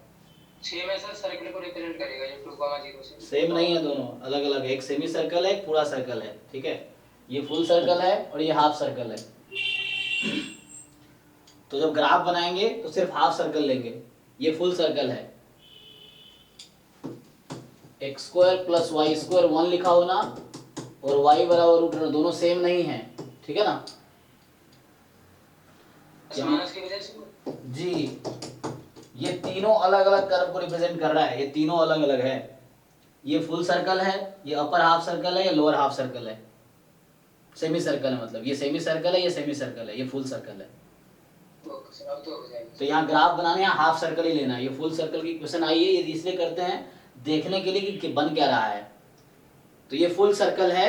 सेम है सर, सर्कल को रिप्रेजेंट करेगा ये 2,0 से। सेम नहीं है, दोनों अलग अलग है, एक सेमी सर्कल है, एक पूरा सर्कल है, ठीक है? ये फुल सर्कल है और ये हाफ सर्कल है। तो जब ग्राफ बनाएंगे तो सिर्फ हाफ सर्कल लेंगे, ये फुल सर्कल है। X square plus y square 1 लिखा हो ना, और y बराबर रूट अंडर, दोनों सेम नहीं है, ठीक है ना? माइनस की वजह से जी, ये तीनों अलग अलग कर्व को रिप्रेजेंट कर रहा है, ये तीनों अलग अलग है। ये फुल सर्कल है, ये अपर हाफ सर्कल है, ये लोअर हाफ सर्कल है, सेमी सर्कल है, मतलब ये सेमी सर्कल है, ये सेमी सर्कल है, ये फुल सर्कल है। अब तो हो जाएगा। तो यहाँ ग्राफ बनाने यहाँ हाफ सर्कल ही लेना है। ये फुल सर्कल की क्वेश्चन आई है, ये इसलिए करते हैं देखने के लिए कि बन क्या रहा है। तो ये फुल सर्कल है,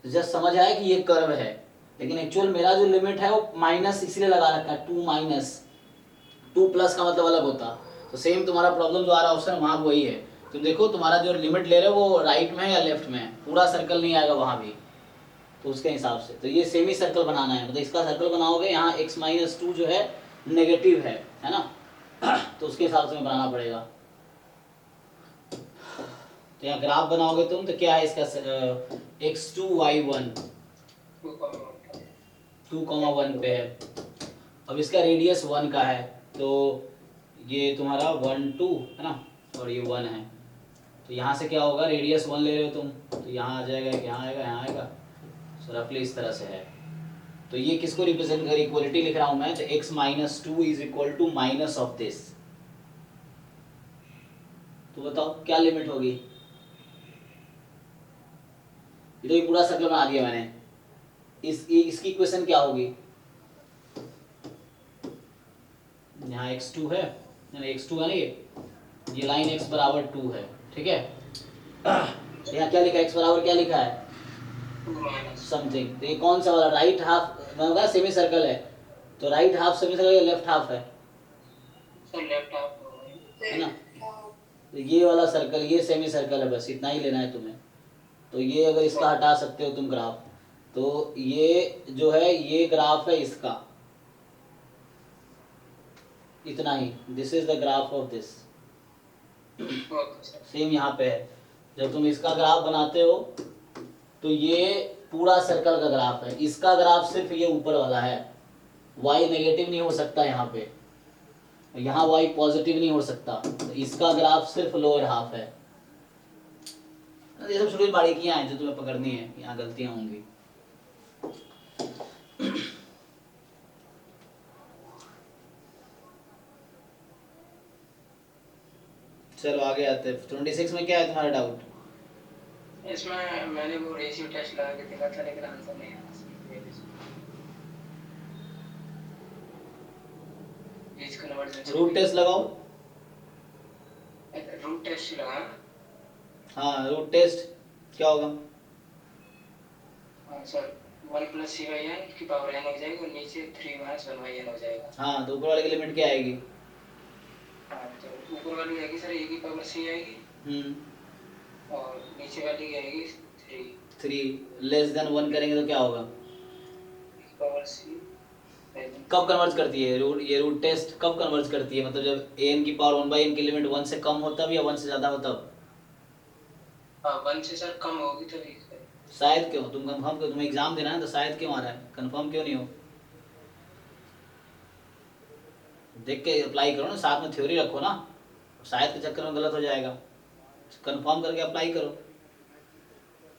जस्ट समझ आया कि ये कर्व है, लेकिन एक्चुअल मेरा जो लिमिट है वो माइनस इसलिए लगा रखा है, 2 माइनस, 2 प्लस का मतलब अलग होता। तो सेम तुम्हारा प्रॉब्लम जो आ रहा है ऑप्शन वहाँ वही है। तुम देखो तुम्हारा जो लिमिट ले रहे हो वो राइट में है या लेफ्ट में है, पूरा सर्कल नहीं आएगा वहाँ भी, तो उसके हिसाब से। तो ये सेमी सर्कल बनाना है, मतलब इसका सर्कल बनाओगे, यहाँ x माइनस 2 जो है नेगेटिव है ना, तो उसके हिसाब से बनाना पड़ेगा। तो यहाँ ग्राफ बनाओगे तुम तो क्या है इसका, x2 y1 2,1 पे है। अब इसका रेडियस 1 का है, तो ये तुम्हारा 1 2 है ना, और ये 1 है, तो यहाँ से क्या होगा, रेडियस 1 ले रहे हो तुम, तो यहाँ आ जाएगा, यहाँ आएगा, यहाँ आएगा, सो रफली इस तरह से है। तो ये किसको रिप्रेजेंट कर, इक्वलिटी लिख रहा हूँ मैं, तो x minus 2 is equal to minus of this. तो बताओ क्या लिमिट होगी? ये तो ये पूरा सर्कल बना दिया मैंने, इसकी इक्वेशन क्या होगी? यहाँ x2 है, x2 है ना, ये लाइन x बराबर 2 है, ठीक है? यहाँ क्या लिखा है, x बराबर क्या लिखा है, समथिंग। तो ये कौन सा वाला, राइट हाफ होगा, सेमी सर्कल है, तो राइट हाफ सेमी सर्कल या लेफ्ट हाफ है? लेफ्ट हाफ है ना, तो ये वाला सर्कल ये सेमी सर्कल है, बस इतना ही लेना है तुम्हें। तो ये अगर इसका हटा सकते हो तुम ग्राफ, तो ये जो है ये ग्राफ है इसका, इतना ही, this is the graph of this. Same यहाँ पे है, जब तुम इसका ग्राफ बनाते हो तो ये पूरा सर्कल का ग्राफ है, इसका ग्राफ सिर्फ ये ऊपर वाला है, y नेगेटिव नहीं हो सकता यहाँ पे, यहाँ y पॉजिटिव नहीं हो सकता, तो इसका ग्राफ सिर्फ लोअर हाफ है। ये सब छोटी बारीकियां हैं जो तुम्हें पकड़नी है, यहाँ गलतियां होंगी। चलो आगे आते हैं। 26 में क्या है तुम्हारा डाउट? इसमें मैंने वो रेशियो टेस्ट लगा के देखा था, लेकिन आंसर नहीं आया। प्लीज कन्वर्ट रूट टेस्ट लगाओ। रूट टेस्ट लगा। हाँ रूट टेस्ट क्या होगा? हाँ sir, 1 plus c by n की पावर एन हो जाएगी और नीचे 3 माइनस 1 बाई एन हो जाएगा। हाँ तो ऊपर वाले की लिमिट क्या आएगी? हाँ तो ऊपर वाली आएगी सर ए की पावर सी आएगी और नीचे वाली की आएगी 3 लेस देन 1 करेंगे तो क्या होगा? पावर सी। कब कन्वर्ज करती है ये रूट टेस्ट कब कन्वर्ज करती है? मतलब जब an की पावर 1/n की लिमिट 1 से कम हो तब या 1 से ज़्यादा हो तब? हाँ 1 से सर कम होगी तभी। शायद क्यों? तुम कंफर्म क्यों? तुम्हें एग्जाम देना है तो शायद क्यों आ रहा है? कंफर्म क्यों नहीं हो? देख के अप्लाई करो ना, साथ में थ्योरी रखो ना, शायद के चक्कर में गलत हो जाएगा। कंफर्म करके अप्लाई करो।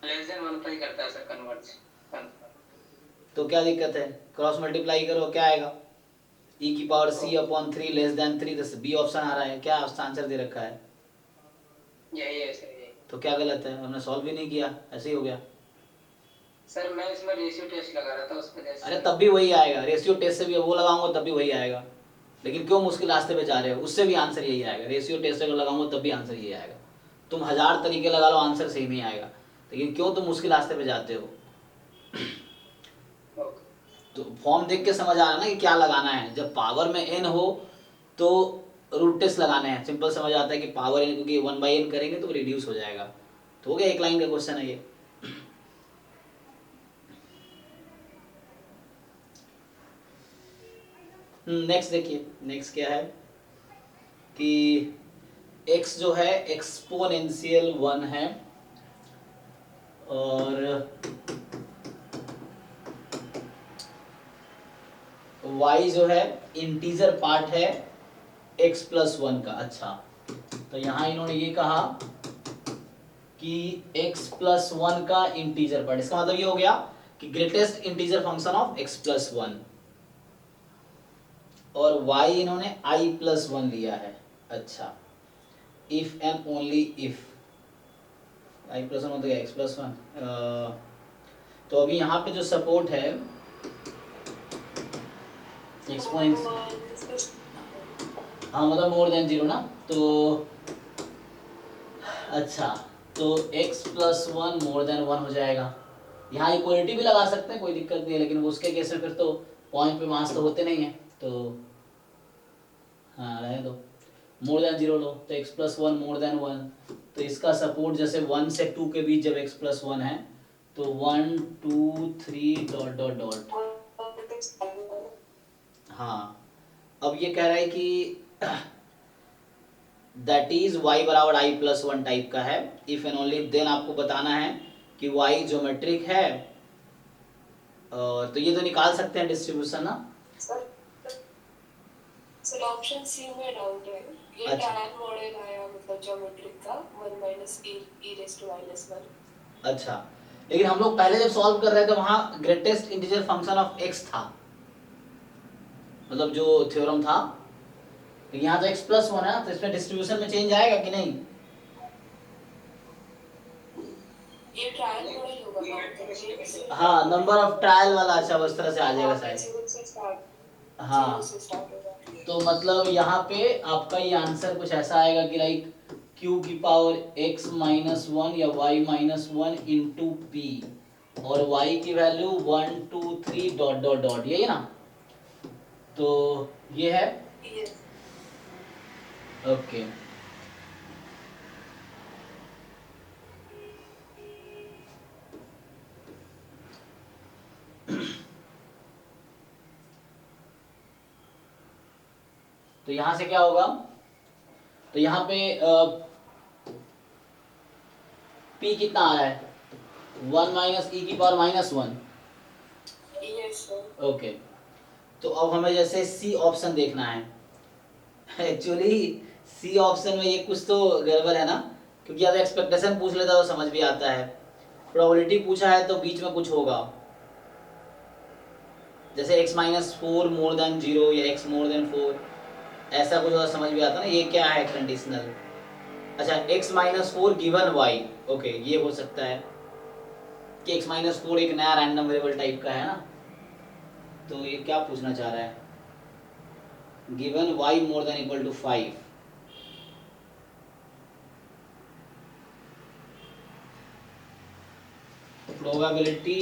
लेस देन 1 अप्लाई करता है सर कन्वर्ट। तो क्या दिक्कत है? क्रॉस मल्टीप्लाई करो, क्या आएगा? e की power c upon 3 less than 3, तो बी ऑप्शन आ रहा है। क्या आंसर दे रखा है? यही है सर, यही। तो क्या गलत है? हमने सॉल्व भी नहीं किया, ऐसे ही हो गया। सर मैं इसमें रेशियो टेस्ट लगा रहा था उस वजह से। अरे तब भी वही आएगा, रेशियो टेस्ट से भी वो लगाऊंगा तब भी वही आएगा। लेकिन क्यों मुश्किल रास्ते पे जा रहे हो? उससे भी आंसर यही आएगा। रेशियो टेस्ट अगर लगाऊंगा तब भी आंसर यही आएगा। तुम 1000 तरीके लगा लो, आंसर सही नहीं आएगा। लेकिन क्यों तुम मुश्किल रास्ते पे जाते हो? तो फॉर्म देख के समझ आ रहा है ना कि क्या लगाना है। जब पावर में n हो तो रूट टेस्ट लगाने हैं। सिंपल समझ आता है कि पावर n, क्योंकि 1/n करेंगे तो रिड्यूस हो जाएगा। तो हो गया, एक लाइन का क्वेश्चन है ये। नेक्स्ट देखिए, नेक्स्ट क्या है कि x जो है एक्सपोनेंशियल 1 है और y जो है इंटीजर पार्ट है x प्लस 1 का। अच्छा, तो यहाँ इन्होंने ये कहा कि x प्लस 1 का इंटीजर पार्ट, इसका मतलब ये हो गया कि greatest integer function of x plus 1, और y इन्होंने i प्लस 1 लिया है। अच्छा, if and only if i plus 1 होता है x प्लस 1। तो अभी यहाँ पे जो सपोर्ट है एक्सपोनेंस, हाँ मतलब मोर देन 0 ना, तो अच्छा तो x प्लस 1 मोर देन 1 हो जाएगा। यहाँ इक्वलिटी भी लगा सकते हैं, कोई दिक्कत नहीं है, लेकिन वो उसके केस में फिर तो पॉइंट पे मास तो होते नहीं है, तो हाँ रहने दो। मोर देन 0 लो तो x प्लस 1 मोर देन 1, तो इसका सपोर्ट जैसे 1 से 2 के बीच जब x प्लस 1 है तो 1 2 3 डॉट डॉट डॉट। हाँ अब ये कह रहा है कि दैट इज y बराबर i प्लस 1 टाइप का है। इफ एंड ओनली देन आपको बताना है कि y ज्योमेट्रिक है, और तो ये तो निकाल सकते हैं डिस्ट्रीब्यूशन ना। सर ऑप्शन सी में डाउट है। ये अच्छा। टैन मॉडल आया मतलब ज्योमेट्रिक का 1 minus e raise to minus 1। अच्छा, लेकिन हम लोग पहले जब सॉल्व कर रहे थे वहां greatest integer function of x था, मतलब जो थ्योरम था। तो यहाँ तो x प्लस 1 है ना, तो इसमें डिस्ट्रीब्यूशन में चेंज आएगा कि नहीं? ये ट्रायल मॉडल होगा ना, मतलब हाँ नंबर ऑफ ट्रायल वाला। अच्छा उस तरह से आ जाएगा शायद। हाँ से स्टार्ट होगा। तो मतलब यहाँ पे आपका ये आंसर कुछ ऐसा आएगा कि लाइक q की पावर x माइनस 1 या y माइनस 1 इंटू पी, और y की वैल्यू 1 2 3 डॉट डॉट डॉट, यही ना? तो ये है ओके। तो यहां से क्या होगा? तो यहाँ पे p कितना आ रहा है? 1 माइनस e की power minus 1। Yes sir. Okay, तो अब हमें जैसे सी ऑप्शन देखना है। एक्चुअली सी ऑप्शन में ये कुछ तो गड़बड़ है ना, क्योंकि अब एक्सपेक्टेशन पूछ लेता तो समझ भी आता है, प्रोबेबिलिटी पूछा है तो बीच में कुछ होगा। जैसे x माइनस 4 मोर देन 0 या x मोर देन 4, ऐसा कुछ होगा, समझ भी आता ना ये क्या है कंडीशनल। अच्छा x minus 4 given y, okay ये हो सकता है कि x माइनस 4 एक नया रैंडम वेरिएबल टाइप का है ना। तो ये क्या पूछना चाह रहा है? Given y more than equal to 5, probability,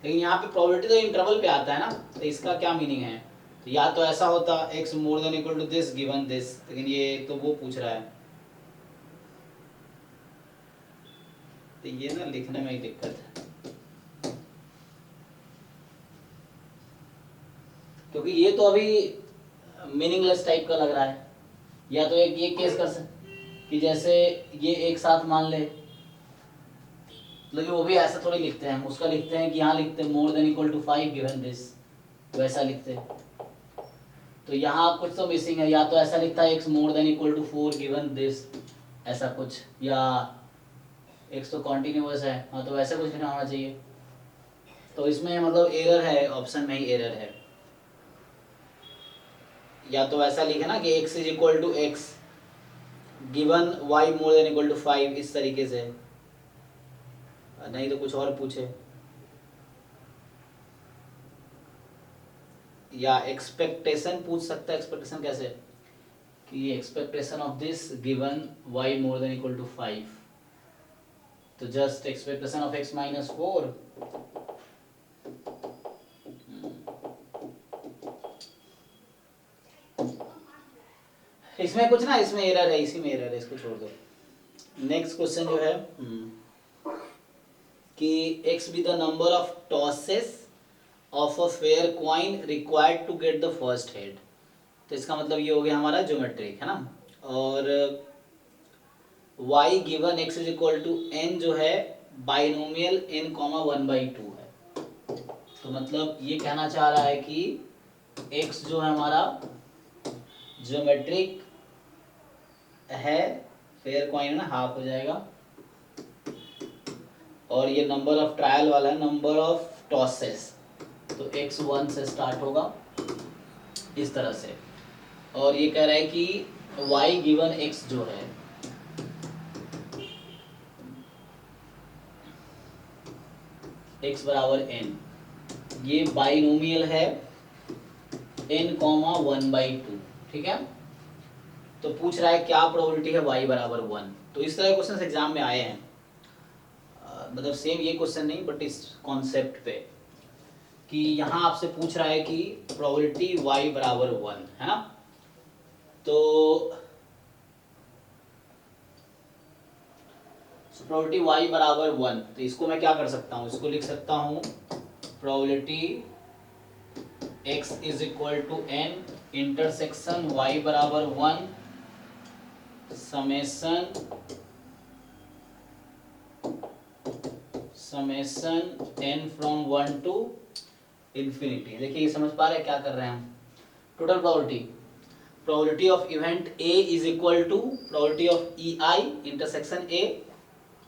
लेकिन यहाँ पे प्रोबेबिलिटी तो इंटरवल पे आता है ना, तो इसका क्या मीनिंग है? तो या तो ऐसा होता x more than equal to this given this, लेकिन ये तो वो पूछ रहा है, तो ये ना लिखने में ही दिक्कत है, क्योंकि ये तो अभी मीनिंगलेस टाइप का लग रहा है। या तो एक ये केस कर सकते कि जैसे ये एक साथ मान ले, लेकिन वो भी ऐसा थोड़ी लिखते हैं, उसका लिखते हैं कि यहाँ लिखते हैं more than equal to 5 given this, वैसा लिखते हैं। तो यहाँ कुछ तो मिसिंग है, या तो ऐसा लिखता है x more than equal to 4 given this, ऐसा कुछ, या x तो कॉन्टिन्यूअस है, हाँ तो वैसा कुछ लिखना होना चाहिए। तो इसमें मतलब एरर है, ऑप्शन में ही एरर है। या तो ऐसा लिखे ना कि x is equal to x given y more than equal to 5, इस तरीके से, नहीं तो कुछ और पूछे। या एक्सपेक्टेशन पूछ सकता है। एक्सपेक्टेशन कैसे कि expectation of this given y more than equal to 5, तो just expectation of x minus 4, इसमें कुछ ना, इसमें एरर है, इसी में एरर है, इसको छोड़ दो। नेक्स्ट क्वेश्चन जो है कि x be the number of tosses of a fair coin required to get the first head, तो इसका मतलब ये हो गया हमारा ज्योमेट्रिक, है ना। और y given x is equal to n जो है बाइनोमियल n, 1/2 है। तो मतलब ये कहना चाह रहा है कि x जो है हमारा ज्योमेट्रिक है, फेयर क्वाइन ना, हाफ हो जाएगा, और ये नंबर ऑफ ट्रायल वाला है, नंबर ऑफ टॉसेस, तो x 1 से स्टार्ट होगा इस तरह से। और ये कह रहा है कि y गिवन x जो है x बराबर n, ये बाइनोमियल है n, 1/2, ठीक है। तो पूछ रहा है क्या प्रोबेबिलिटी है y बराबर 1। तो इस तरह के क्वेश्चन एग्जाम में आए हैं, मतलब सेम ये क्वेश्चन नहीं बट इस कॉन्सेप्ट पे, कि यहाँ आपसे पूछ रहा है कि प्रोबेबिलिटी y बराबर 1, है ना। तो प्रोबेबिलिटी y बराबर 1, तो इसको मैं क्या कर सकता हूँ, इसको लिख सकता हूँ probability x is equal to n intersection y बराबर 1 summation n from 1 to infinity. देखिए ये समझ पा रहे हैं क्या कर रहे हैं हम। Total probability of event a is equal to probability of ei intersection a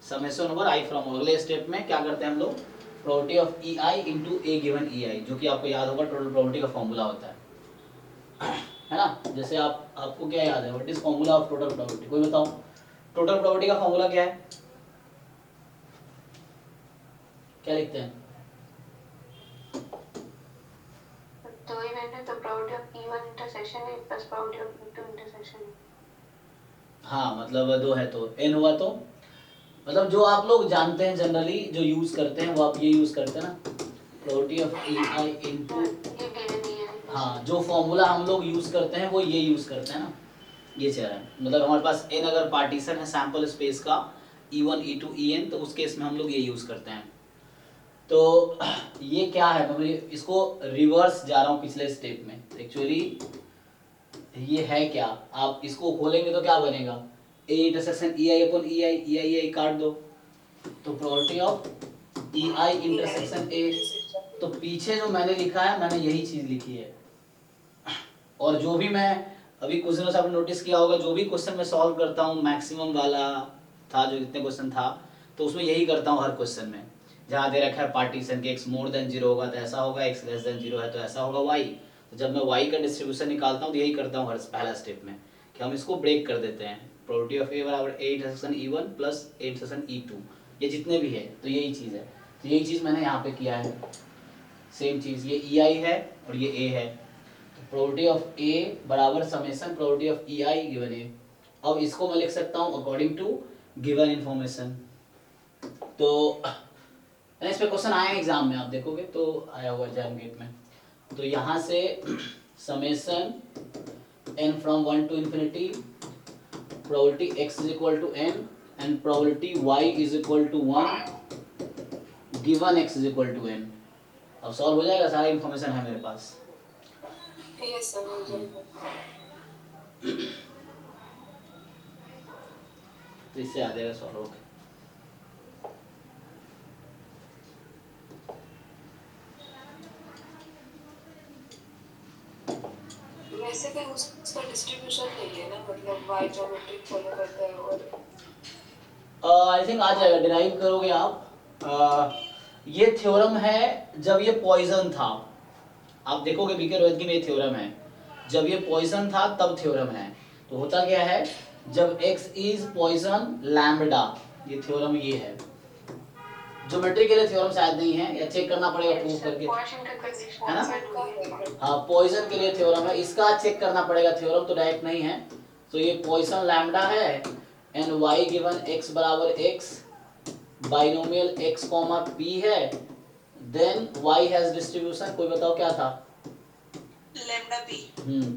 summation over i from, अगले स्टेप में क्या करते हैं हम लोग, probability of ei into a given ei, जो कि आपको याद होगा टोटल प्रोबेबिलिटी का फॉर्मूला होता है ना। जैसे आपको क्या याद है, what is formula of total probability, कोई बताओ। टोटल प्रोबेबिलिटी का फॉर्मूला क्या है, क्या लिखते हैं? दो इवेंट है तो probability of E1 intersection A plus probability of E2 intersection A। हाँ मतलब दो है तो n हुआ, तो मतलब जो आप लोग जानते हैं जनरली जो यूज करते हैं वो आप ये यूज करते हैं ना, प्रोबेबिलिटी ऑफ ei इनटू, ये गिवन ही है। हाँ जो फॉर्मूला हम लोग यूज करते हैं वो ये यूज करते हैं ना, ये चल रहा है। मतलब हमारे पास n अगर पार्टीशन है सैंपल स्पेस का e1 e2 en, तो उस केस में हम लोग ये यूज करते हैं। तो ये क्या है, मतलब इसको रिवर्स जा रहा हूँ पिछले स्टेप में। एक्चुअली ये है क्या, आप इसको खोलेंगे तो क्या बनेगा, a intersection ei upon ei काट दो, तो probability of ei intersection a, तो पीछे जो मैंने लिखा है मैंने यही चीज लिखी है। और जो भी मैं अभी कुछ दिनों से आपने नोटिस किया होगा, जो भी क्वेश्चन मैं सॉल्व करता हूँ मैक्सिमम वाला था, जो जितने क्वेश्चन था, तो उसमें यही करता हूँ हर क्वेश्चन में। जहाँ दे रखा है पार्टीशन के x मोर देन 0 होगा तो ऐसा होगा, x लेस देन 0 है तो ऐसा होगा y। तो जब मैं y का डिस्ट्रीब्यूशन निकालता हूँ तो यही करता हूँ हर पहला स्टेप में, कि हम इसको ब्रेक कर देते हैं। प्रोबेबिलिटी ऑफ a बराबर a intersection e1 plus a intersection e2, ये जितने भी है तो यही चीज़ है। तो यही चीज़ मैंने यहाँ पे किया है। सेम चीज, ये ई आई है और ये ए है, तो प्रोबेबिलिटी ऑफ ए बराबर summation probability of e i given a. अब इसको मैं लिख सकता हूँ अकॉर्डिंग टू गिवन इंफॉर्मेशन। तो इस पे क्वेश्चन आए एग्जाम में, आप देखोगे तो आया हुआ एग्जाम गेट में। तो यहाँ से summation n from 1 to infinity probability x is equal to n and probability y is equal to 1 given x is equal to n। अब सॉल्व हो जाएगा, सारा इन्फॉर्मेशन है मेरे पास। यस सर, हो जाएगा। तो इससे आ जाएगा सॉल्व होकर। वैसे भी उसका डिस्ट्रीब्यूशन नहीं है ना, मतलब y ज्योमेट्रिक फॉलो करता है और आई थिंक आ जाएगा, डिराइव करोगे आप। ये थ्योरम है जब ये पॉइजन था, आप देखोगे बीके रोहित की में ये थ्योरम है, जब ये पॉइजन था तब थ्योरम है। तो होता क्या है, जब x इज पॉइजन लैम्बडा, ये थ्योरम ये है। ज्योमेट्री के लिए थ्योरम शायद नहीं है, या चेक करना पड़ेगा प्रूफ करके, है ना? हाँ, पॉइजन के लिए थ्योरम है, इसका चेक करना पड़ेगा, थ्योरम तो डायरेक्ट नहीं है। तो ये पॉइसन लैम्बडा है एंड y गिवन x बराबर x, binomial x comma p है, देन y हैज डिस्ट्रीब्यूशन, कोई बताओ क्या था? Lambda P.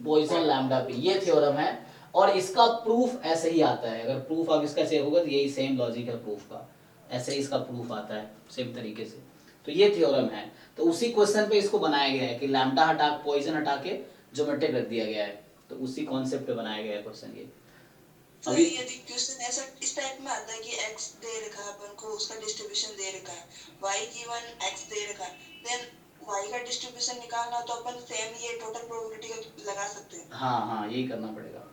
Poisson lambda p, ये थ्योरम है। और इसका प्रूफ ऐसे ही आता है, अगर प्रूफ आप इसका चेक होगा तो यही सेम लॉजिक है प्रूफ का, ऐसे ही इसका प्रूफ आता है सेम तरीके से। तो ये थ्योरम है, तो उसी क्वेश्चन पे इसको बनाया गया है कि लैम्बडा हटा पॉइजन हटा के ज्योमेट्रिक रख दिया गया है, तो उसी कॉन्सेप्ट पे बनाया गया है क्वेश्चन ये। तो अभी यदि क्वेश्चन ऐसा इस टाइप में आता है कि x दे रखा है अपन को, उसका डिस्ट्रीब्यूशन दे रखा है, y गिवन x दे रखा है, देन y का डिस्ट्रीब्यूशन निकालना हो तो अपन सेम ये टोटल प्रोबेबिलिटी का लगा सकते हैं। हाँ हाँ, यही करना पड़ेगा।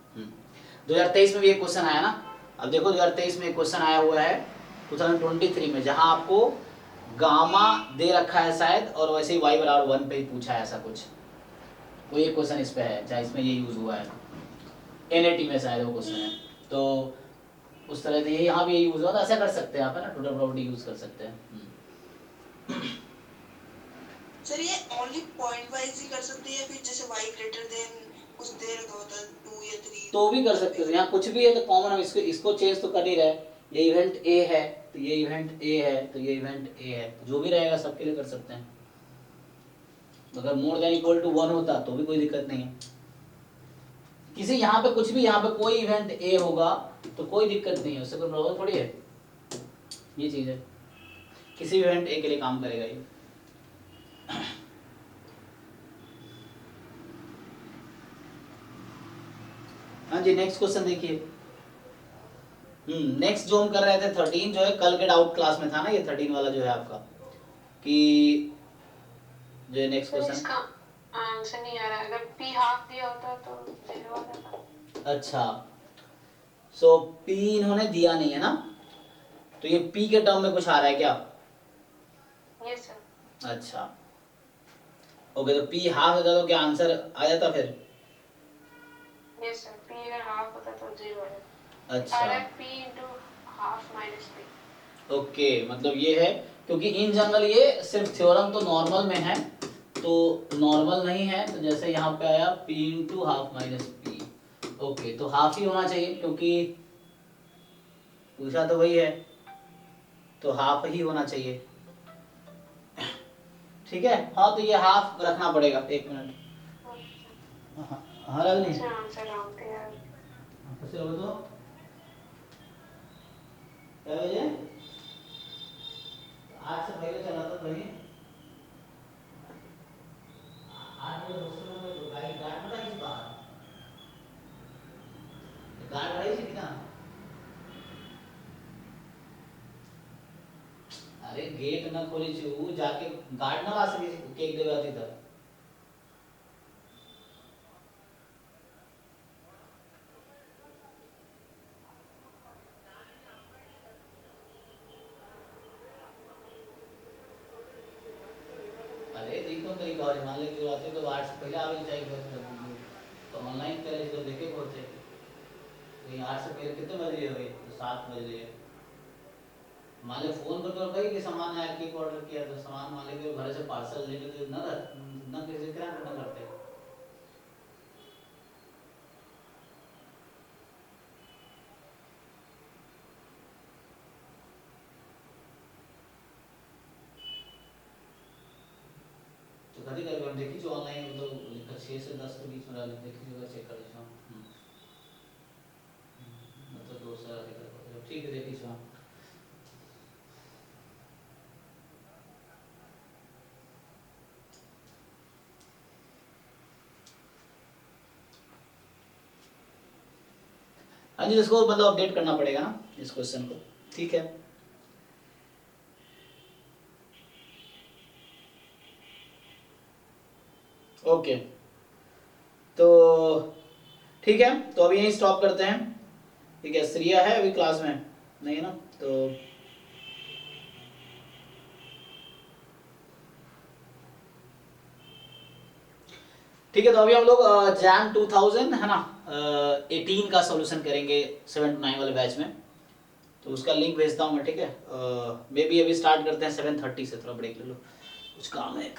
2023 में भी एक क्वेश्चन आया ना, अब देखो 2023 में एक क्वेश्चन आया हुआ है 2023 में, जहां आपको गामा दे रखा है शायद, और वैसे ही y बराबर 1 पे ही पूछा है ऐसा कुछ, वो एक क्वेश्चन इस पे है, चाहे इसमें ये यूज हुआ है, NAT में शायद वो क्वेश्चन है। तो उस तरह से ये यहाँ भी ये यूज हुआ, तो ऐसा कर सकते हैं आप, है ना, टोटल प्रोबेबिलिटी यूज कर सकते हैं। सर ये ओनली पॉइंट वाइज ही कर सकते हैं, या फिर जैसे y ग्रेटर देन कुछ दे रखा होता है 2 या 3 तो भी कर सकते हो, यहाँ कुछ भी है तो कॉमन, हम इसको चेंज तो कर नहीं रहे। ये इवेंट A है तो ये इवेंट A है, तो ये इवेंट A है, जो भी रहेगा सबके लिए कर सकते हैं। अगर मोर देन इक्वल टू 1 होता तो भी कोई दिक्कत नहीं है। किसी यहाँ पे कुछ भी, यहाँ पे कोई इवेंट A होगा तो कोई दिक्कत नहीं है, उससे कोई प्रॉब्लम थोड़ी है। ये चीज है, किसी भी इवेंट A के लिए काम करेगा ये। हाँ जी, नेक्स्ट क्वेश्चन देखिए। नेक्स्ट जो हम कर रहे थे 13 जो है, कल के डाउट क्लास में था ना ये 13 वाला जो है आपका, कि जो है नेक्स्ट क्वेश्चन। इसका आंसर नहीं आ रहा है, अगर p हाफ दिया होता तो 0 आ जाता। अच्छा, सो p इन्होंने दिया नहीं है ना, तो ये p के टर्म में कुछ आ रहा है क्या? Yes sir. अच्छा ओके, तो p हाफ होता तो क्या आंसर आ जाता फिर? यस सर, p अगर हाफ होता तो 0 आ जाता। अच्छा p into half minus p। Okay, मतलब ये है, क्योंकि इन जनरल ये सिर्फ थ्योरम तो नॉर्मल में है, तो नॉर्मल नहीं है, तो जैसे यहाँ पे आया p into half minus P. Okay, तो हाफ ही होना चाहिए क्योंकि पूछा तो वही है, तो हाफ ही होना चाहिए। ठीक है, हाँ तो ये हाफ रखना पड़ेगा। एक मिनट, हाँ रख नहीं आंसर रॉन्ग है यार। कैसे होगा तो क्या बजे 8 से पहले चला था कहीं 8 बजे हॉस्टल में, तो गाड़ी गार्ड पता किस बाहर गार्ड रही थी ना, अरे गेट ना खोली छू जाके गार्ड ना आ सके केक देवे आती था। अरे देखो तरीका और मान ले जो आते तो 8 से पहले आवे चाहिए, तो ऑनलाइन करे तो देखे पहुंचे, तो 8 से पहले कितने बजे हुए? तो 7 बजे माले फोन कर तो भाई कि सामान आया केक ऑर्डर किया तो सामान वाले के घर से पार्सल लेके तो न किसी तरह न करते। तो कभी कभी हम देखी जो ऑनलाइन मतलब 6 से 10 के बीच में रहने देखी जो चेक कर लीजिए। मतलब दूसरा ठीक है देखी जो। हाँ जी, इसको मतलब अपडेट करना पड़ेगा ना इस क्वेश्चन को, ठीक है। ओके तो ठीक है, तो अभी यहीं स्टॉप करते हैं, ठीक है। श्रिया है अभी क्लास में नहीं है ना, तो ठीक है। तो अभी हम लोग जैम 2000 है ना 18 का सॉल्यूशन करेंगे 7 to 9 वाले बैच में, तो उसका लिंक भेजता हूँ मैं, ठीक है। मे बी अभी स्टार्ट करते हैं 7:30 से, थोड़ा ब्रेक ले लो, कुछ काम है।